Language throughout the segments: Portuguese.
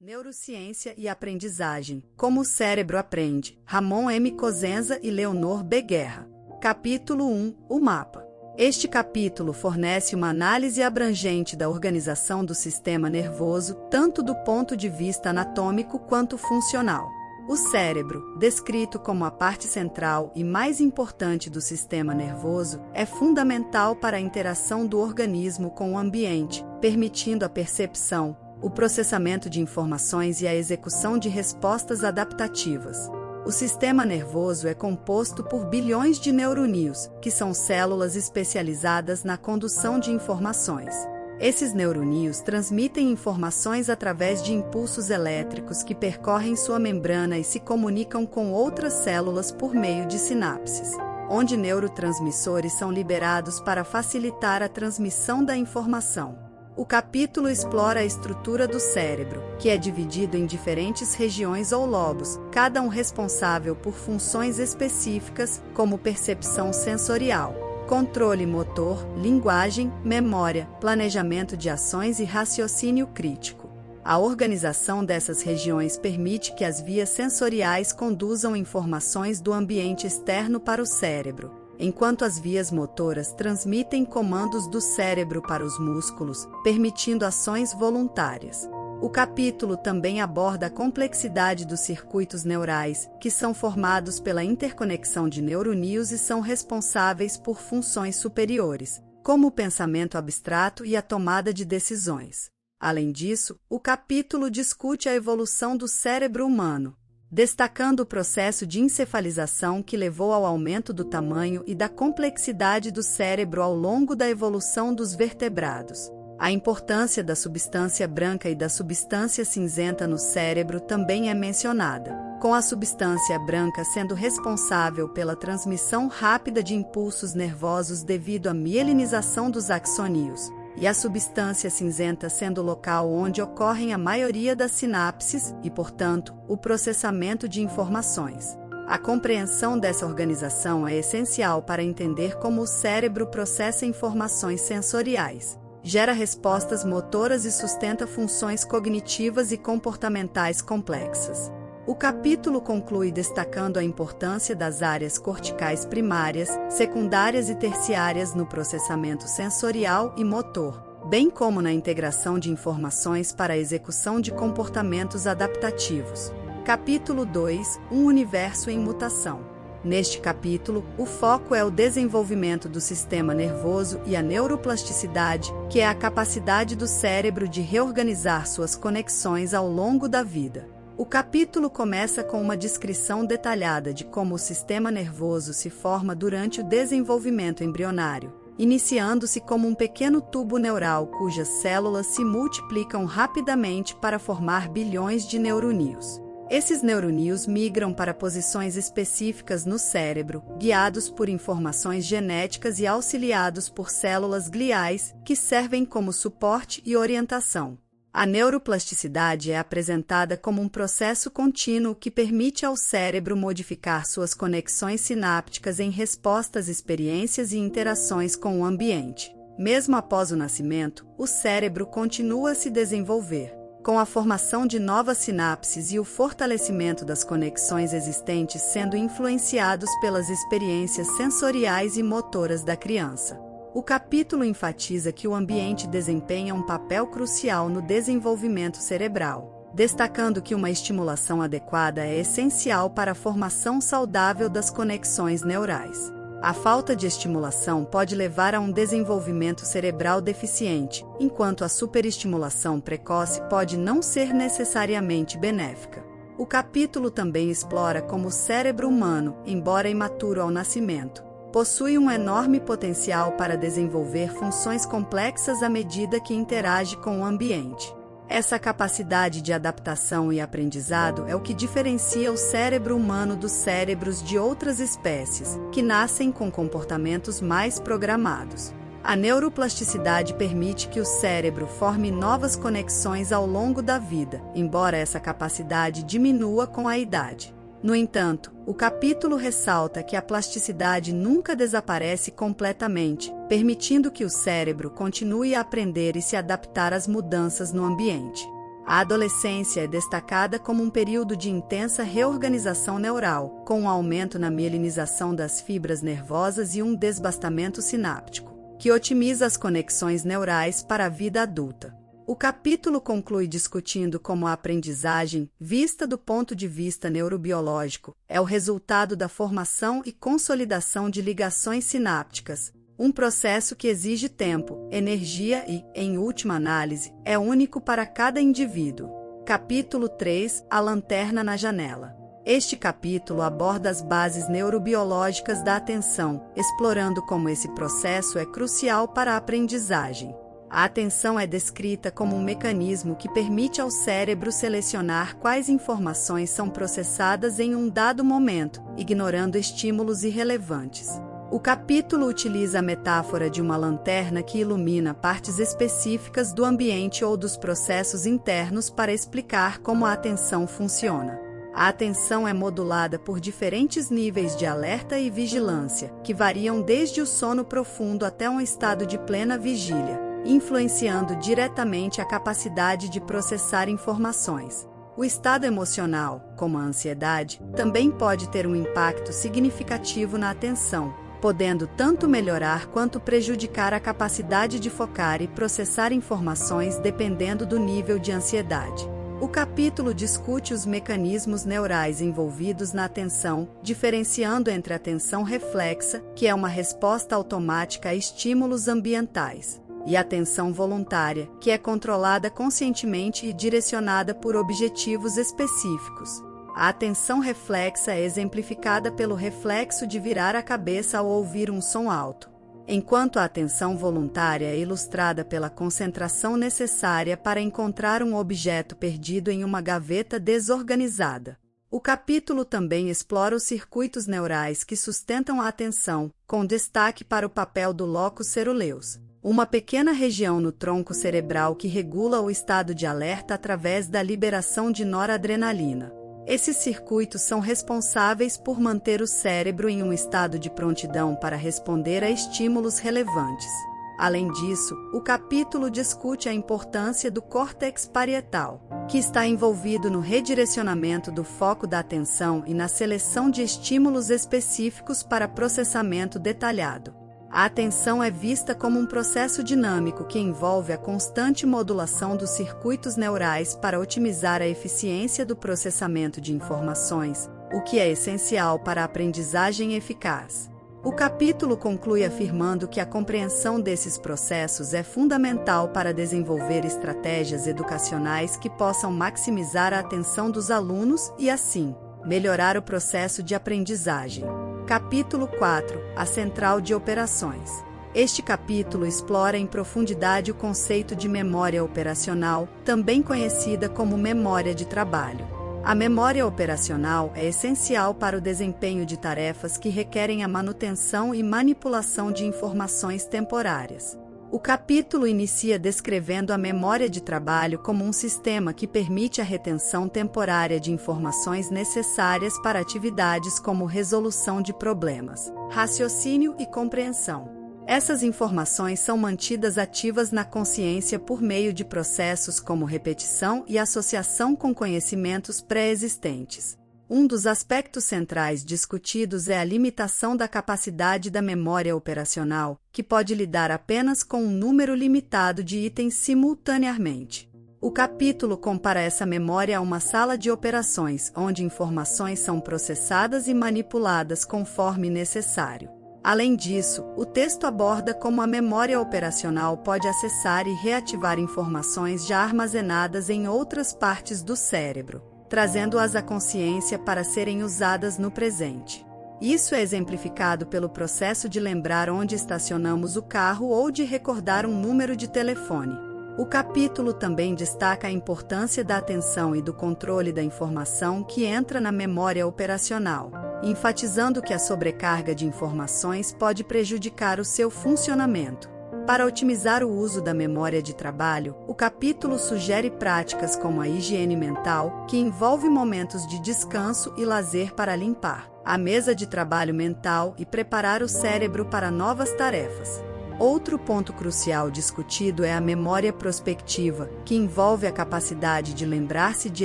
Neurociência e aprendizagem. Como o cérebro aprende. Ramon M. Cosenza e Leonor B. Guerra. Capítulo 1. O mapa. Este capítulo fornece uma análise abrangente da organização do sistema nervoso, tanto do ponto de vista anatômico quanto funcional. O cérebro, descrito como a parte central e mais importante do sistema nervoso, é fundamental para a interação do organismo com o ambiente, permitindo a percepção, o processamento de informações e a execução de respostas adaptativas. O sistema nervoso é composto por bilhões de neuroníons, que são células especializadas na condução de informações. Esses neuroníons transmitem informações através de impulsos elétricos que percorrem sua membrana e se comunicam com outras células por meio de sinapses, onde neurotransmissores são liberados para facilitar a transmissão da informação. O capítulo explora a estrutura do cérebro, que é dividido em diferentes regiões ou lobos, cada um responsável por funções específicas, como percepção sensorial, controle motor, linguagem, memória, planejamento de ações e raciocínio crítico. A organização dessas regiões permite que as vias sensoriais conduzam informações do ambiente externo para o cérebro, enquanto as vias motoras transmitem comandos do cérebro para os músculos, permitindo ações voluntárias. O capítulo também aborda a complexidade dos circuitos neurais, que são formados pela interconexão de neuroníons e são responsáveis por funções superiores, como o pensamento abstrato e a tomada de decisões. Além disso, o capítulo discute a evolução do cérebro humano, destacando o processo de encefalização que levou ao aumento do tamanho e da complexidade do cérebro ao longo da evolução dos vertebrados. A importância da substância branca e da substância cinzenta no cérebro também é mencionada, com a substância branca sendo responsável pela transmissão rápida de impulsos nervosos devido à mielinização dos axônios, e a substância cinzenta sendo o local onde ocorrem a maioria das sinapses e, portanto, o processamento de informações. A compreensão dessa organização é essencial para entender como o cérebro processa informações sensoriais, gera respostas motoras e sustenta funções cognitivas e comportamentais complexas. O capítulo conclui destacando a importância das áreas corticais primárias, secundárias e terciárias no processamento sensorial e motor, bem como na integração de informações para a execução de comportamentos adaptativos. Capítulo 2. Um universo em mutação. Neste capítulo, o foco é o desenvolvimento do sistema nervoso e a neuroplasticidade, que é a capacidade do cérebro de reorganizar suas conexões ao longo da vida. O capítulo começa com uma descrição detalhada de como o sistema nervoso se forma durante o desenvolvimento embrionário, iniciando-se como um pequeno tubo neural cujas células se multiplicam rapidamente para formar bilhões de neuroníons. Esses neuroníons migram para posições específicas no cérebro, guiados por informações genéticas e auxiliados por células gliais, que servem como suporte e orientação. A neuroplasticidade é apresentada como um processo contínuo que permite ao cérebro modificar suas conexões sinápticas em resposta às experiências e interações com o ambiente. Mesmo após o nascimento, o cérebro continua a se desenvolver, com a formação de novas sinapses e o fortalecimento das conexões existentes sendo influenciados pelas experiências sensoriais e motoras da criança. O capítulo enfatiza que o ambiente desempenha um papel crucial no desenvolvimento cerebral, destacando que uma estimulação adequada é essencial para a formação saudável das conexões neurais. A falta de estimulação pode levar a um desenvolvimento cerebral deficiente, enquanto a superestimulação precoce pode não ser necessariamente benéfica. O capítulo também explora como o cérebro humano, embora imaturo ao nascimento, possui um enorme potencial para desenvolver funções complexas à medida que interage com o ambiente. Essa capacidade de adaptação e aprendizado é o que diferencia o cérebro humano dos cérebros de outras espécies, que nascem com comportamentos mais programados. A neuroplasticidade permite que o cérebro forme novas conexões ao longo da vida, embora essa capacidade diminua com a idade. No entanto, o capítulo ressalta que a plasticidade nunca desaparece completamente, permitindo que o cérebro continue a aprender e se adaptar às mudanças no ambiente. A adolescência é destacada como um período de intensa reorganização neural, com um aumento na mielinização das fibras nervosas e um desbastamento sináptico, que otimiza as conexões neurais para a vida adulta. O capítulo conclui discutindo como a aprendizagem, vista do ponto de vista neurobiológico, é o resultado da formação e consolidação de ligações sinápticas, um processo que exige tempo, energia e, em última análise, é único para cada indivíduo. Capítulo 3 – A lanterna na janela. Este capítulo aborda as bases neurobiológicas da atenção, explorando como esse processo é crucial para a aprendizagem. A atenção é descrita como um mecanismo que permite ao cérebro selecionar quais informações são processadas em um dado momento, ignorando estímulos irrelevantes. O capítulo utiliza a metáfora de uma lanterna que ilumina partes específicas do ambiente ou dos processos internos para explicar como a atenção funciona. A atenção é modulada por diferentes níveis de alerta e vigilância, que variam desde o sono profundo até um estado de plena vigília, influenciando diretamente a capacidade de processar informações. O estado emocional, como a ansiedade, também pode ter um impacto significativo na atenção, podendo tanto melhorar quanto prejudicar a capacidade de focar e processar informações dependendo do nível de ansiedade. O capítulo discute os mecanismos neurais envolvidos na atenção, diferenciando entre a atenção reflexa, que é uma resposta automática a estímulos ambientais, e a atenção voluntária, que é controlada conscientemente e direcionada por objetivos específicos. A atenção reflexa é exemplificada pelo reflexo de virar a cabeça ao ouvir um som alto, enquanto a atenção voluntária é ilustrada pela concentração necessária para encontrar um objeto perdido em uma gaveta desorganizada. O capítulo também explora os circuitos neurais que sustentam a atenção, com destaque para o papel do locus ceruleus, uma pequena região no tronco cerebral que regula o estado de alerta através da liberação de noradrenalina. Esses circuitos são responsáveis por manter o cérebro em um estado de prontidão para responder a estímulos relevantes. Além disso, o capítulo discute a importância do córtex parietal, que está envolvido no redirecionamento do foco da atenção e na seleção de estímulos específicos para processamento detalhado. A atenção é vista como um processo dinâmico que envolve a constante modulação dos circuitos neurais para otimizar a eficiência do processamento de informações, o que é essencial para a aprendizagem eficaz. O capítulo conclui afirmando que a compreensão desses processos é fundamental para desenvolver estratégias educacionais que possam maximizar a atenção dos alunos e, assim, melhorar o processo de aprendizagem. Capítulo 4 – A Central de Operações. Este capítulo explora em profundidade o conceito de memória operacional, também conhecida como memória de trabalho. A memória operacional é essencial para o desempenho de tarefas que requerem a manutenção e manipulação de informações temporárias. O capítulo inicia descrevendo a memória de trabalho como um sistema que permite a retenção temporária de informações necessárias para atividades como resolução de problemas, raciocínio e compreensão. Essas informações são mantidas ativas na consciência por meio de processos como repetição e associação com conhecimentos pré-existentes. Um dos aspectos centrais discutidos é a limitação da capacidade da memória operacional, que pode lidar apenas com um número limitado de itens simultaneamente. O capítulo compara essa memória a uma sala de operações, onde informações são processadas e manipuladas conforme necessário. Além disso, o texto aborda como a memória operacional pode acessar e reativar informações já armazenadas em outras partes do cérebro, trazendo-as à consciência para serem usadas no presente. Isso é exemplificado pelo processo de lembrar onde estacionamos o carro ou de recordar um número de telefone. O capítulo também destaca a importância da atenção e do controle da informação que entra na memória operacional, enfatizando que a sobrecarga de informações pode prejudicar o seu funcionamento. Para otimizar o uso da memória de trabalho, o capítulo sugere práticas como a higiene mental, que envolve momentos de descanso e lazer para limpar a mesa de trabalho mental e preparar o cérebro para novas tarefas. Outro ponto crucial discutido é a memória prospectiva, que envolve a capacidade de lembrar-se de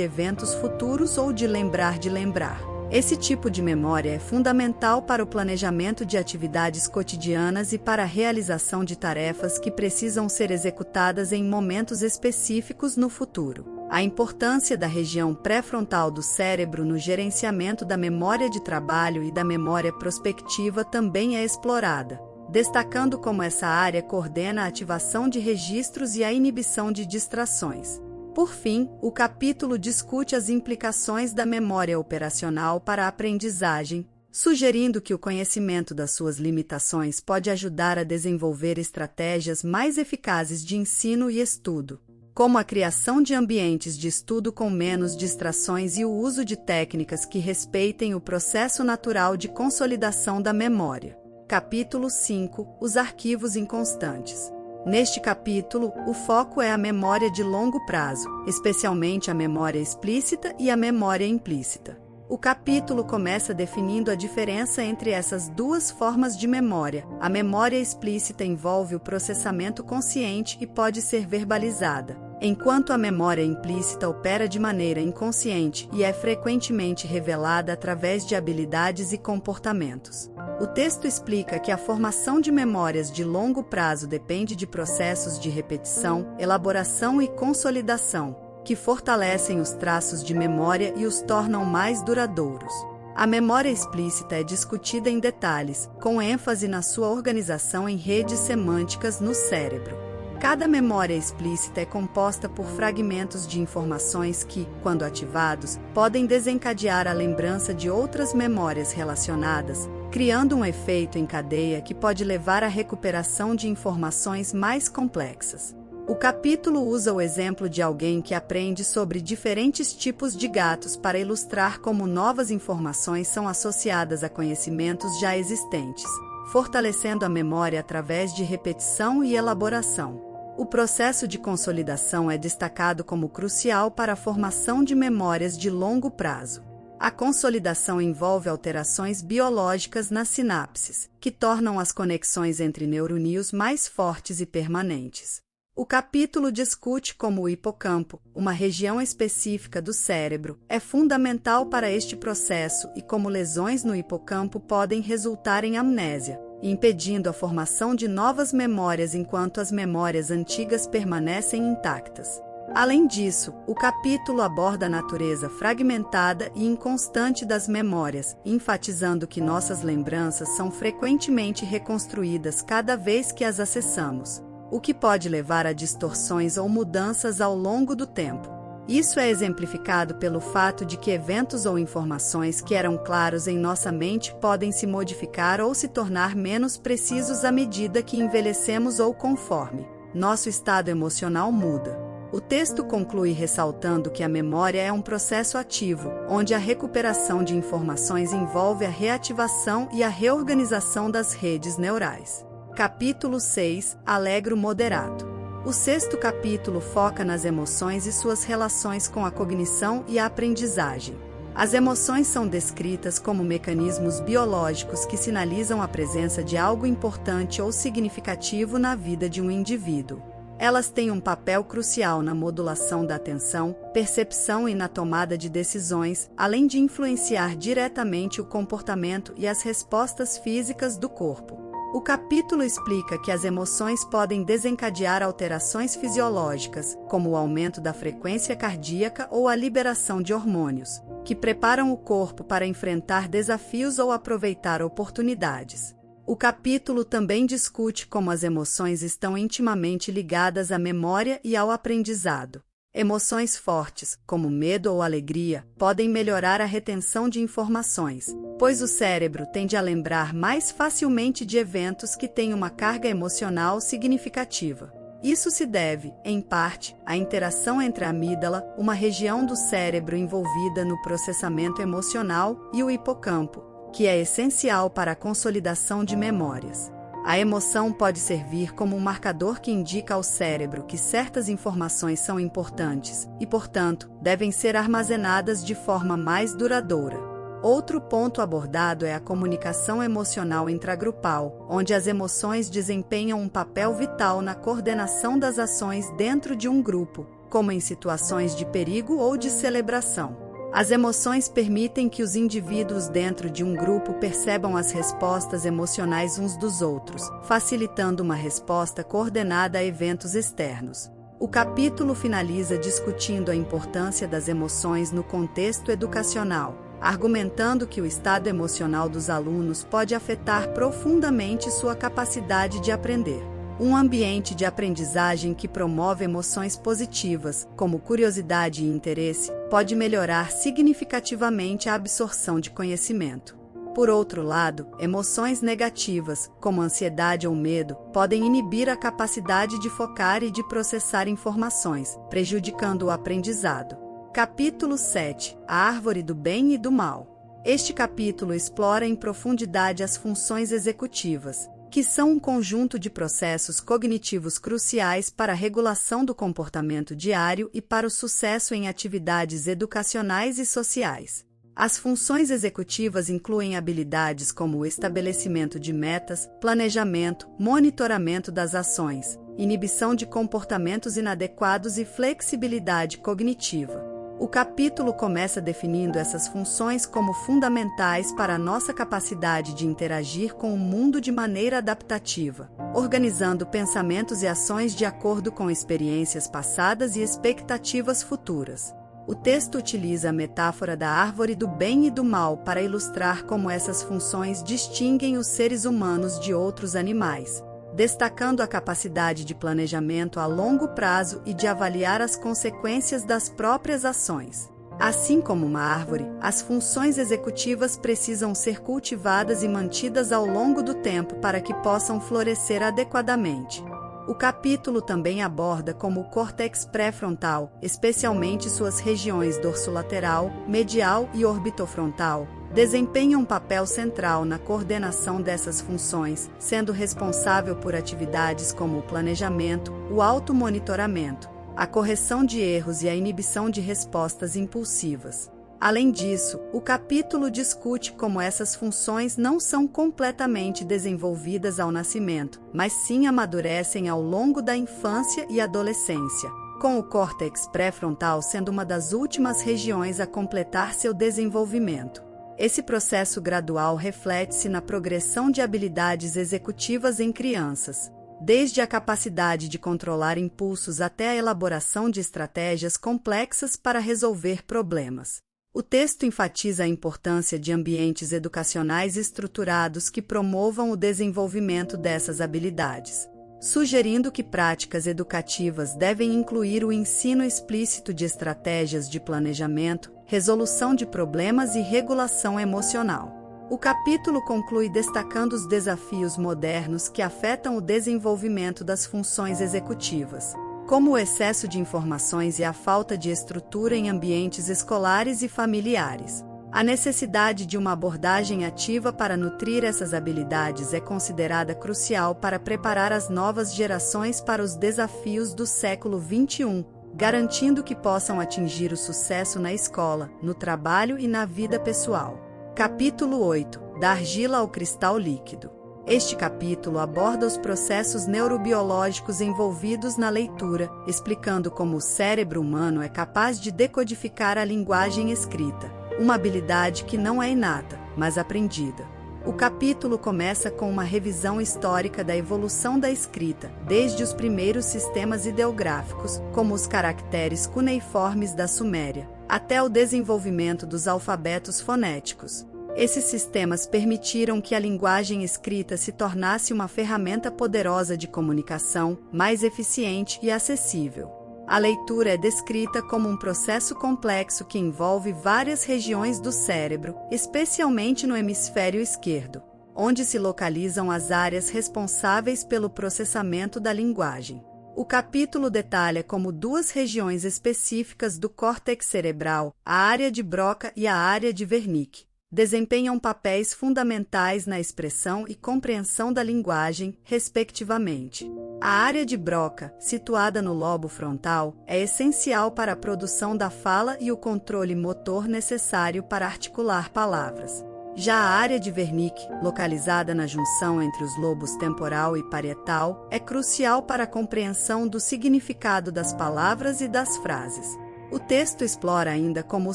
eventos futuros ou de lembrar. Esse tipo de memória é fundamental para o planejamento de atividades cotidianas e para a realização de tarefas que precisam ser executadas em momentos específicos no futuro. A importância da região pré-frontal do cérebro no gerenciamento da memória de trabalho e da memória prospectiva também é explorada, destacando como essa área coordena a ativação de registros e a inibição de distrações. Por fim, o capítulo discute as implicações da memória operacional para a aprendizagem, sugerindo que o conhecimento das suas limitações pode ajudar a desenvolver estratégias mais eficazes de ensino e estudo, como a criação de ambientes de estudo com menos distrações e o uso de técnicas que respeitem o processo natural de consolidação da memória. Capítulo 5 – Os arquivos inconstantes. Neste capítulo, o foco é a memória de longo prazo, especialmente a memória explícita e a memória implícita. O capítulo começa definindo a diferença entre essas duas formas de memória. A memória explícita envolve o processamento consciente e pode ser verbalizada, enquanto a memória implícita opera de maneira inconsciente e é frequentemente revelada através de habilidades e comportamentos. O texto explica que a formação de memórias de longo prazo depende de processos de repetição, elaboração e consolidação, que fortalecem os traços de memória e os tornam mais duradouros. A memória explícita é discutida em detalhes, com ênfase na sua organização em redes semânticas no cérebro. Cada memória explícita é composta por fragmentos de informações que, quando ativados, podem desencadear a lembrança de outras memórias relacionadas, criando um efeito em cadeia que pode levar à recuperação de informações mais complexas. O capítulo usa o exemplo de alguém que aprende sobre diferentes tipos de gatos para ilustrar como novas informações são associadas a conhecimentos já existentes, fortalecendo a memória através de repetição e elaboração. O processo de consolidação é destacado como crucial para a formação de memórias de longo prazo. A consolidação envolve alterações biológicas nas sinapses, que tornam as conexões entre neurônios mais fortes e permanentes. O capítulo discute como o hipocampo, uma região específica do cérebro, é fundamental para este processo e como lesões no hipocampo podem resultar em amnésia, impedindo a formação de novas memórias enquanto as memórias antigas permanecem intactas. Além disso, o capítulo aborda a natureza fragmentada e inconstante das memórias, enfatizando que nossas lembranças são frequentemente reconstruídas cada vez que as acessamos, o que pode levar a distorções ou mudanças ao longo do tempo. Isso é exemplificado pelo fato de que eventos ou informações que eram claros em nossa mente podem se modificar ou se tornar menos precisos à medida que envelhecemos ou conforme nosso estado emocional muda. O texto conclui ressaltando que a memória é um processo ativo, onde a recuperação de informações envolve a reativação e a reorganização das redes neurais. Capítulo 6 – Alegro moderato. O sexto capítulo foca nas emoções e suas relações com a cognição e a aprendizagem. As emoções são descritas como mecanismos biológicos que sinalizam a presença de algo importante ou significativo na vida de um indivíduo. Elas têm um papel crucial na modulação da atenção, percepção e na tomada de decisões, além de influenciar diretamente o comportamento e as respostas físicas do corpo. O capítulo explica que as emoções podem desencadear alterações fisiológicas, como o aumento da frequência cardíaca ou a liberação de hormônios, que preparam o corpo para enfrentar desafios ou aproveitar oportunidades. O capítulo também discute como as emoções estão intimamente ligadas à memória e ao aprendizado. Emoções fortes, como medo ou alegria, podem melhorar a retenção de informações, pois o cérebro tende a lembrar mais facilmente de eventos que têm uma carga emocional significativa. Isso se deve, em parte, à interação entre a amígdala, uma região do cérebro envolvida no processamento emocional, e o hipocampo, que é essencial para a consolidação de memórias. A emoção pode servir como um marcador que indica ao cérebro que certas informações são importantes e, portanto, devem ser armazenadas de forma mais duradoura. Outro ponto abordado é a comunicação emocional intragrupal, onde as emoções desempenham um papel vital na coordenação das ações dentro de um grupo, como em situações de perigo ou de celebração. As emoções permitem que os indivíduos dentro de um grupo percebam as respostas emocionais uns dos outros, facilitando uma resposta coordenada a eventos externos. O capítulo finaliza discutindo a importância das emoções no contexto educacional, argumentando que o estado emocional dos alunos pode afetar profundamente sua capacidade de aprender. Um ambiente de aprendizagem que promove emoções positivas, como curiosidade e interesse, pode melhorar significativamente a absorção de conhecimento. Por outro lado, emoções negativas, como ansiedade ou medo, podem inibir a capacidade de focar e de processar informações, prejudicando o aprendizado. Capítulo 7. A Árvore do Bem e do Mal. Este capítulo explora em profundidade as funções executivas, que são um conjunto de processos cognitivos cruciais para a regulação do comportamento diário e para o sucesso em atividades educacionais e sociais. As funções executivas incluem habilidades como o estabelecimento de metas, planejamento, monitoramento das ações, inibição de comportamentos inadequados e flexibilidade cognitiva. O capítulo começa definindo essas funções como fundamentais para a nossa capacidade de interagir com o mundo de maneira adaptativa, organizando pensamentos e ações de acordo com experiências passadas e expectativas futuras. O texto utiliza a metáfora da árvore do bem e do mal para ilustrar como essas funções distinguem os seres humanos de outros animais, destacando a capacidade de planejamento a longo prazo e de avaliar as consequências das próprias ações. Assim como uma árvore, as funções executivas precisam ser cultivadas e mantidas ao longo do tempo para que possam florescer adequadamente. O capítulo também aborda como o córtex pré-frontal, especialmente suas regiões dorsolateral, medial e orbitofrontal, desempenha um papel central na coordenação dessas funções, sendo responsável por atividades como o planejamento, o automonitoramento, a correção de erros e a inibição de respostas impulsivas. Além disso, o capítulo discute como essas funções não são completamente desenvolvidas ao nascimento, mas sim amadurecem ao longo da infância e adolescência, com o córtex pré-frontal sendo uma das últimas regiões a completar seu desenvolvimento. Esse processo gradual reflete-se na progressão de habilidades executivas em crianças, desde a capacidade de controlar impulsos até a elaboração de estratégias complexas para resolver problemas. O texto enfatiza a importância de ambientes educacionais estruturados que promovam o desenvolvimento dessas habilidades, sugerindo que práticas educativas devem incluir o ensino explícito de estratégias de planejamento, resolução de problemas e regulação emocional. O capítulo conclui destacando os desafios modernos que afetam o desenvolvimento das funções executivas, como o excesso de informações e a falta de estrutura em ambientes escolares e familiares. A necessidade de uma abordagem ativa para nutrir essas habilidades é considerada crucial para preparar as novas gerações para os desafios do século XXI, garantindo que possam atingir o sucesso na escola, no trabalho e na vida pessoal. Capítulo 8. Da argila ao cristal líquido. Este capítulo aborda os processos neurobiológicos envolvidos na leitura, explicando como o cérebro humano é capaz de decodificar a linguagem escrita, uma habilidade que não é inata, mas aprendida. O capítulo começa com uma revisão histórica da evolução da escrita, desde os primeiros sistemas ideográficos, como os caracteres cuneiformes da Suméria, até o desenvolvimento dos alfabetos fonéticos. Esses sistemas permitiram que a linguagem escrita se tornasse uma ferramenta poderosa de comunicação, mais eficiente e acessível. A leitura é descrita como um processo complexo que envolve várias regiões do cérebro, especialmente no hemisfério esquerdo, onde se localizam as áreas responsáveis pelo processamento da linguagem. O capítulo detalha como duas regiões específicas do córtex cerebral, a área de Broca e a área de Wernicke, desempenham papéis fundamentais na expressão e compreensão da linguagem, respectivamente. A área de Broca, situada no lobo frontal, é essencial para a produção da fala e o controle motor necessário para articular palavras. Já a área de Wernicke, localizada na junção entre os lobos temporal e parietal, é crucial para a compreensão do significado das palavras e das frases. O texto explora ainda como o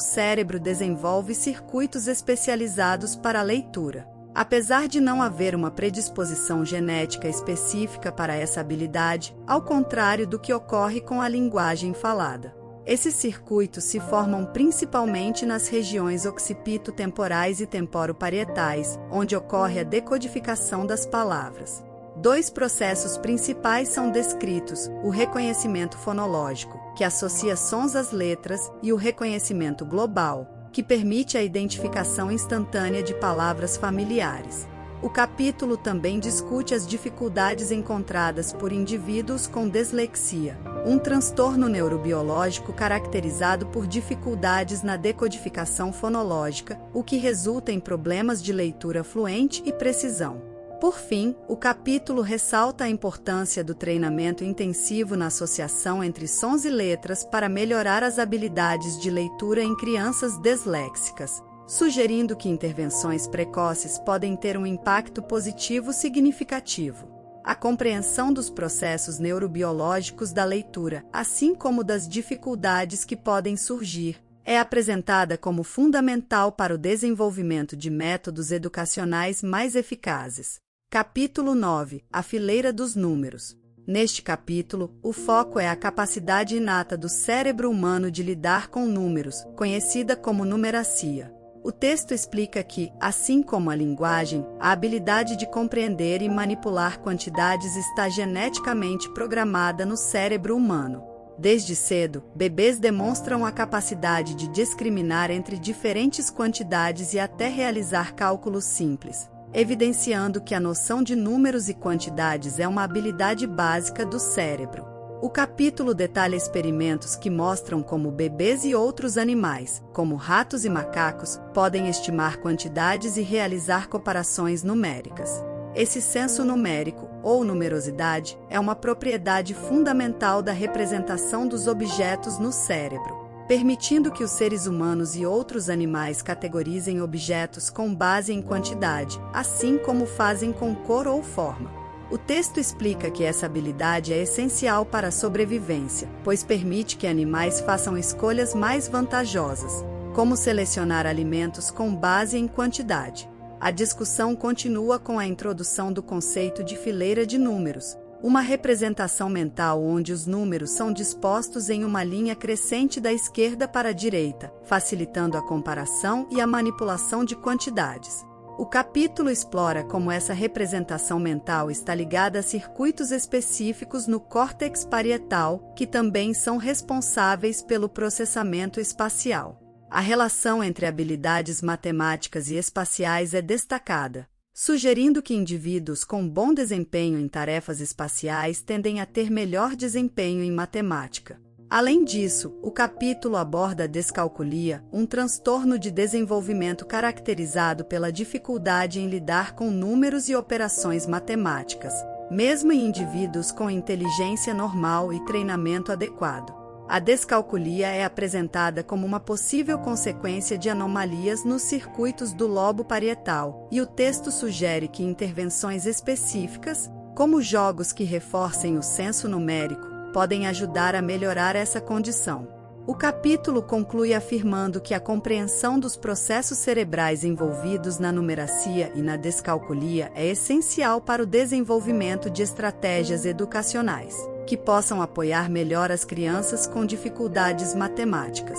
cérebro desenvolve circuitos especializados para a leitura. Apesar de não haver uma predisposição genética específica para essa habilidade, ao contrário do que ocorre com a linguagem falada. Esses circuitos se formam principalmente nas regiões occipito-temporais e temporo-parietais, onde ocorre a decodificação das palavras. Dois processos principais são descritos: o reconhecimento fonológico, que associa sons às letras, e o reconhecimento global, que permite a identificação instantânea de palavras familiares. O capítulo também discute as dificuldades encontradas por indivíduos com dislexia, um transtorno neurobiológico caracterizado por dificuldades na decodificação fonológica, o que resulta em problemas de leitura fluente e precisão. Por fim, o capítulo ressalta a importância do treinamento intensivo na associação entre sons e letras para melhorar as habilidades de leitura em crianças disléxicas, sugerindo que intervenções precoces podem ter um impacto positivo significativo. A compreensão dos processos neurobiológicos da leitura, assim como das dificuldades que podem surgir, é apresentada como fundamental para o desenvolvimento de métodos educacionais mais eficazes. Capítulo 9. A fileira dos números. Neste capítulo, o foco é a capacidade inata do cérebro humano de lidar com números, conhecida como numeracia. O texto explica que, assim como a linguagem, a habilidade de compreender e manipular quantidades está geneticamente programada no cérebro humano. Desde cedo, bebês demonstram a capacidade de discriminar entre diferentes quantidades e até realizar cálculos simples, evidenciando que a noção de números e quantidades é uma habilidade básica do cérebro. O capítulo detalha experimentos que mostram como bebês e outros animais, como ratos e macacos, podem estimar quantidades e realizar comparações numéricas. Esse senso numérico, ou numerosidade, é uma propriedade fundamental da representação dos objetos no cérebro, permitindo que os seres humanos e outros animais categorizem objetos com base em quantidade, assim como fazem com cor ou forma. O texto explica que essa habilidade é essencial para a sobrevivência, pois permite que animais façam escolhas mais vantajosas, como selecionar alimentos com base em quantidade. A discussão continua com a introdução do conceito de fileira de números, uma representação mental onde os números são dispostos em uma linha crescente da esquerda para a direita, facilitando a comparação e a manipulação de quantidades. O capítulo explora como essa representação mental está ligada a circuitos específicos no córtex parietal, que também são responsáveis pelo processamento espacial. A relação entre habilidades matemáticas e espaciais é destacada, sugerindo que indivíduos com bom desempenho em tarefas espaciais tendem a ter melhor desempenho em matemática. Além disso, o capítulo aborda a descalculia, um transtorno de desenvolvimento caracterizado pela dificuldade em lidar com números e operações matemáticas, mesmo em indivíduos com inteligência normal e treinamento adequado. A descalculia é apresentada como uma possível consequência de anomalias nos circuitos do lobo parietal, e o texto sugere que intervenções específicas, como jogos que reforcem o senso numérico, podem ajudar a melhorar essa condição. O capítulo conclui afirmando que a compreensão dos processos cerebrais envolvidos na numeracia e na descalculia é essencial para o desenvolvimento de estratégias educacionais que possam apoiar melhor as crianças com dificuldades matemáticas.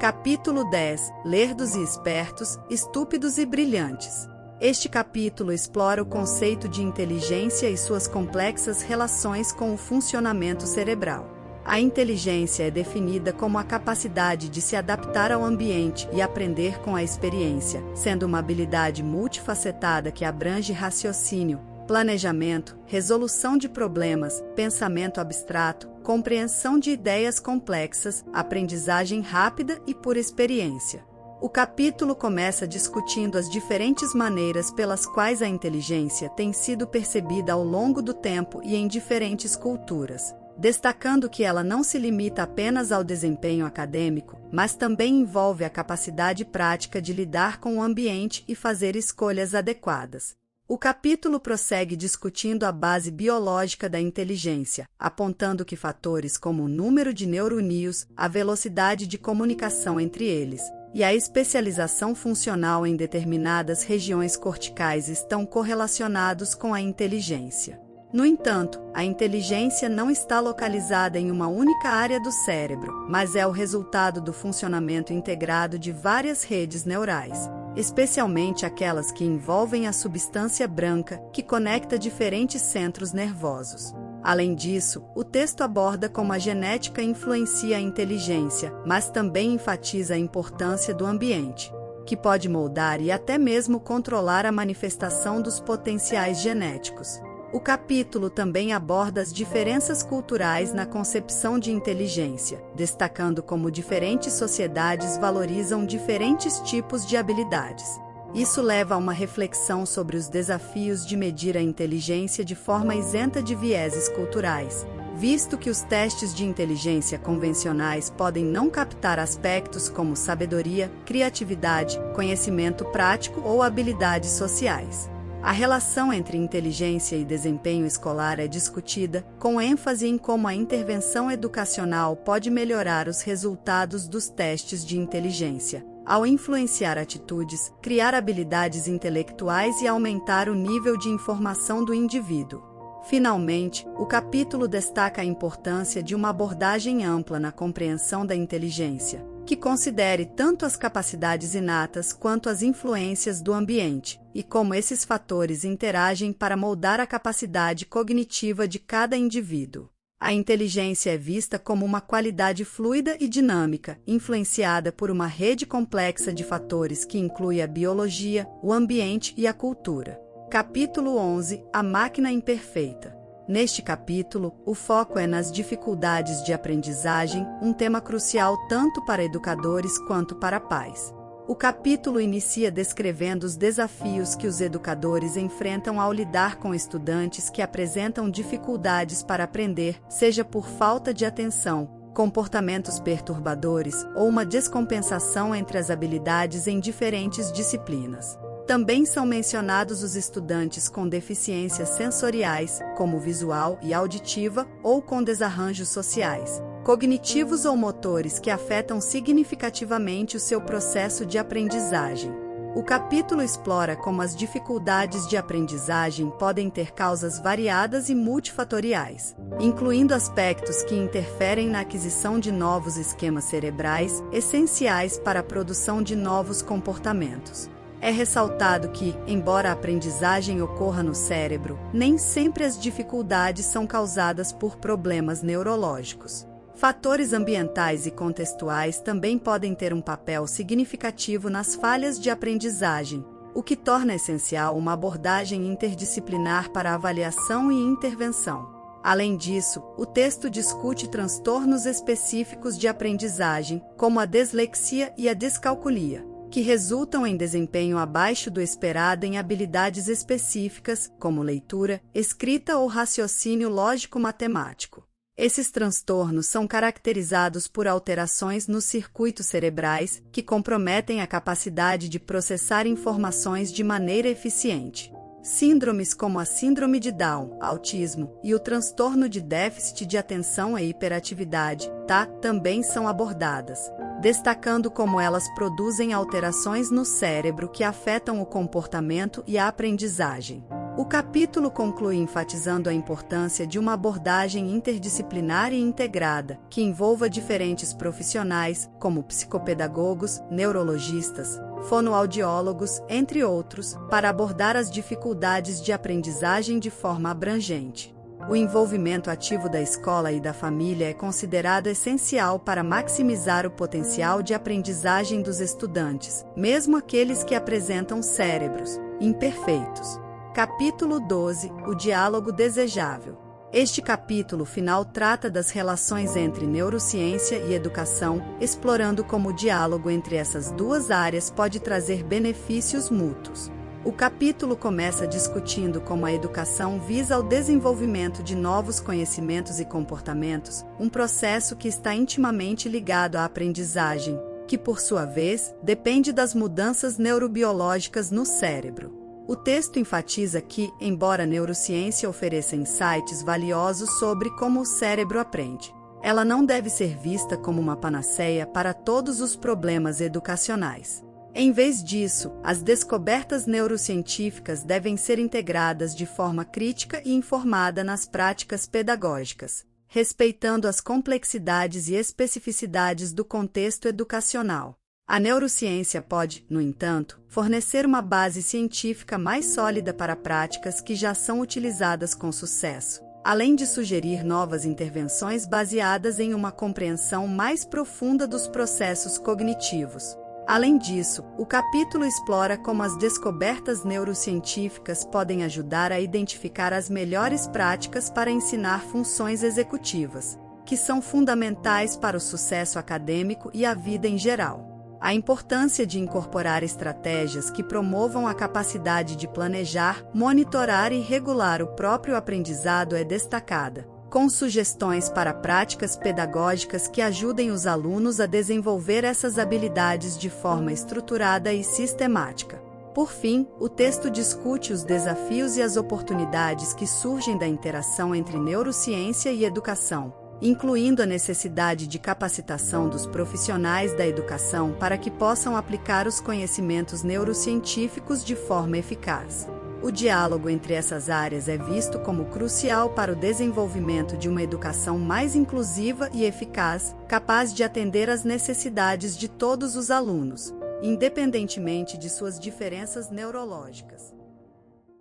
Capítulo 10. Lerdos e espertos, estúpidos e brilhantes. Este capítulo explora o conceito de inteligência e suas complexas relações com o funcionamento cerebral. A inteligência é definida como a capacidade de se adaptar ao ambiente e aprender com a experiência, sendo uma habilidade multifacetada que abrange raciocínio, planejamento, resolução de problemas, pensamento abstrato, compreensão de ideias complexas, aprendizagem rápida e por experiência. O capítulo começa discutindo as diferentes maneiras pelas quais a inteligência tem sido percebida ao longo do tempo e em diferentes culturas, destacando que ela não se limita apenas ao desempenho acadêmico, mas também envolve a capacidade prática de lidar com o ambiente e fazer escolhas adequadas. O capítulo prossegue discutindo a base biológica da inteligência, apontando que fatores como o número de neurônios, a velocidade de comunicação entre eles e a especialização funcional em determinadas regiões corticais estão correlacionados com a inteligência. No entanto, a inteligência não está localizada em uma única área do cérebro, mas é o resultado do funcionamento integrado de várias redes neurais, especialmente aquelas que envolvem a substância branca, que conecta diferentes centros nervosos. Além disso, o texto aborda como a genética influencia a inteligência, mas também enfatiza a importância do ambiente, que pode moldar e até mesmo controlar a manifestação dos potenciais genéticos. O capítulo também aborda as diferenças culturais na concepção de inteligência, destacando como diferentes sociedades valorizam diferentes tipos de habilidades. Isso leva a uma reflexão sobre os desafios de medir a inteligência de forma isenta de vieses culturais, visto que os testes de inteligência convencionais podem não captar aspectos como sabedoria, criatividade, conhecimento prático ou habilidades sociais. A relação entre inteligência e desempenho escolar é discutida, com ênfase em como a intervenção educacional pode melhorar os resultados dos testes de inteligência, ao influenciar atitudes, criar habilidades intelectuais e aumentar o nível de informação do indivíduo. Finalmente, o capítulo destaca a importância de uma abordagem ampla na compreensão da inteligência, que considere tanto as capacidades inatas quanto as influências do ambiente, e como esses fatores interagem para moldar a capacidade cognitiva de cada indivíduo. A inteligência é vista como uma qualidade fluida e dinâmica, influenciada por uma rede complexa de fatores que inclui a biologia, o ambiente e a cultura. Capítulo 11 – A máquina imperfeita. Neste capítulo, o foco é nas dificuldades de aprendizagem, um tema crucial tanto para educadores quanto para pais. O capítulo inicia descrevendo os desafios que os educadores enfrentam ao lidar com estudantes que apresentam dificuldades para aprender, seja por falta de atenção, comportamentos perturbadores ou uma descompensação entre as habilidades em diferentes disciplinas. Também são mencionados os estudantes com deficiências sensoriais, como visual e auditiva, ou com desarranjos sociais, cognitivos ou motores que afetam significativamente o seu processo de aprendizagem. O capítulo explora como as dificuldades de aprendizagem podem ter causas variadas e multifatoriais, incluindo aspectos que interferem na aquisição de novos esquemas cerebrais, essenciais para a produção de novos comportamentos. É ressaltado que, embora a aprendizagem ocorra no cérebro, nem sempre as dificuldades são causadas por problemas neurológicos. Fatores ambientais e contextuais também podem ter um papel significativo nas falhas de aprendizagem, o que torna essencial uma abordagem interdisciplinar para avaliação e intervenção. Além disso, o texto discute transtornos específicos de aprendizagem, como a dislexia e a descalculia, que resultam em desempenho abaixo do esperado em habilidades específicas, como leitura, escrita ou raciocínio lógico-matemático. Esses transtornos são caracterizados por alterações nos circuitos cerebrais, que comprometem a capacidade de processar informações de maneira eficiente. Síndromes como a síndrome de Down, autismo e o transtorno de déficit de atenção e hiperatividade, TAH, também são abordadas, destacando como elas produzem alterações no cérebro que afetam o comportamento e a aprendizagem. O capítulo conclui enfatizando a importância de uma abordagem interdisciplinar e integrada, que envolva diferentes profissionais, como psicopedagogos, neurologistas, fonoaudiólogos, entre outros, para abordar as dificuldades de aprendizagem de forma abrangente. O envolvimento ativo da escola e da família é considerado essencial para maximizar o potencial de aprendizagem dos estudantes, mesmo aqueles que apresentam cérebros imperfeitos. Capítulo 12 – O diálogo desejável. Este capítulo final trata das relações entre neurociência e educação, explorando como o diálogo entre essas duas áreas pode trazer benefícios mútuos. O capítulo começa discutindo como a educação visa ao desenvolvimento de novos conhecimentos e comportamentos, um processo que está intimamente ligado à aprendizagem, que, por sua vez, depende das mudanças neurobiológicas no cérebro. O texto enfatiza que, embora a neurociência ofereça insights valiosos sobre como o cérebro aprende, ela não deve ser vista como uma panaceia para todos os problemas educacionais. Em vez disso, as descobertas neurocientíficas devem ser integradas de forma crítica e informada nas práticas pedagógicas, respeitando as complexidades e especificidades do contexto educacional. A neurociência pode, no entanto, fornecer uma base científica mais sólida para práticas que já são utilizadas com sucesso, além de sugerir novas intervenções baseadas em uma compreensão mais profunda dos processos cognitivos. Além disso, o capítulo explora como as descobertas neurocientíficas podem ajudar a identificar as melhores práticas para ensinar funções executivas, que são fundamentais para o sucesso acadêmico e a vida em geral. A importância de incorporar estratégias que promovam a capacidade de planejar, monitorar e regular o próprio aprendizado é destacada, com sugestões para práticas pedagógicas que ajudem os alunos a desenvolver essas habilidades de forma estruturada e sistemática. Por fim, o texto discute os desafios e as oportunidades que surgem da interação entre neurociência e educação, incluindo a necessidade de capacitação dos profissionais da educação para que possam aplicar os conhecimentos neurocientíficos de forma eficaz. O diálogo entre essas áreas é visto como crucial para o desenvolvimento de uma educação mais inclusiva e eficaz, capaz de atender às necessidades de todos os alunos, independentemente de suas diferenças neurológicas.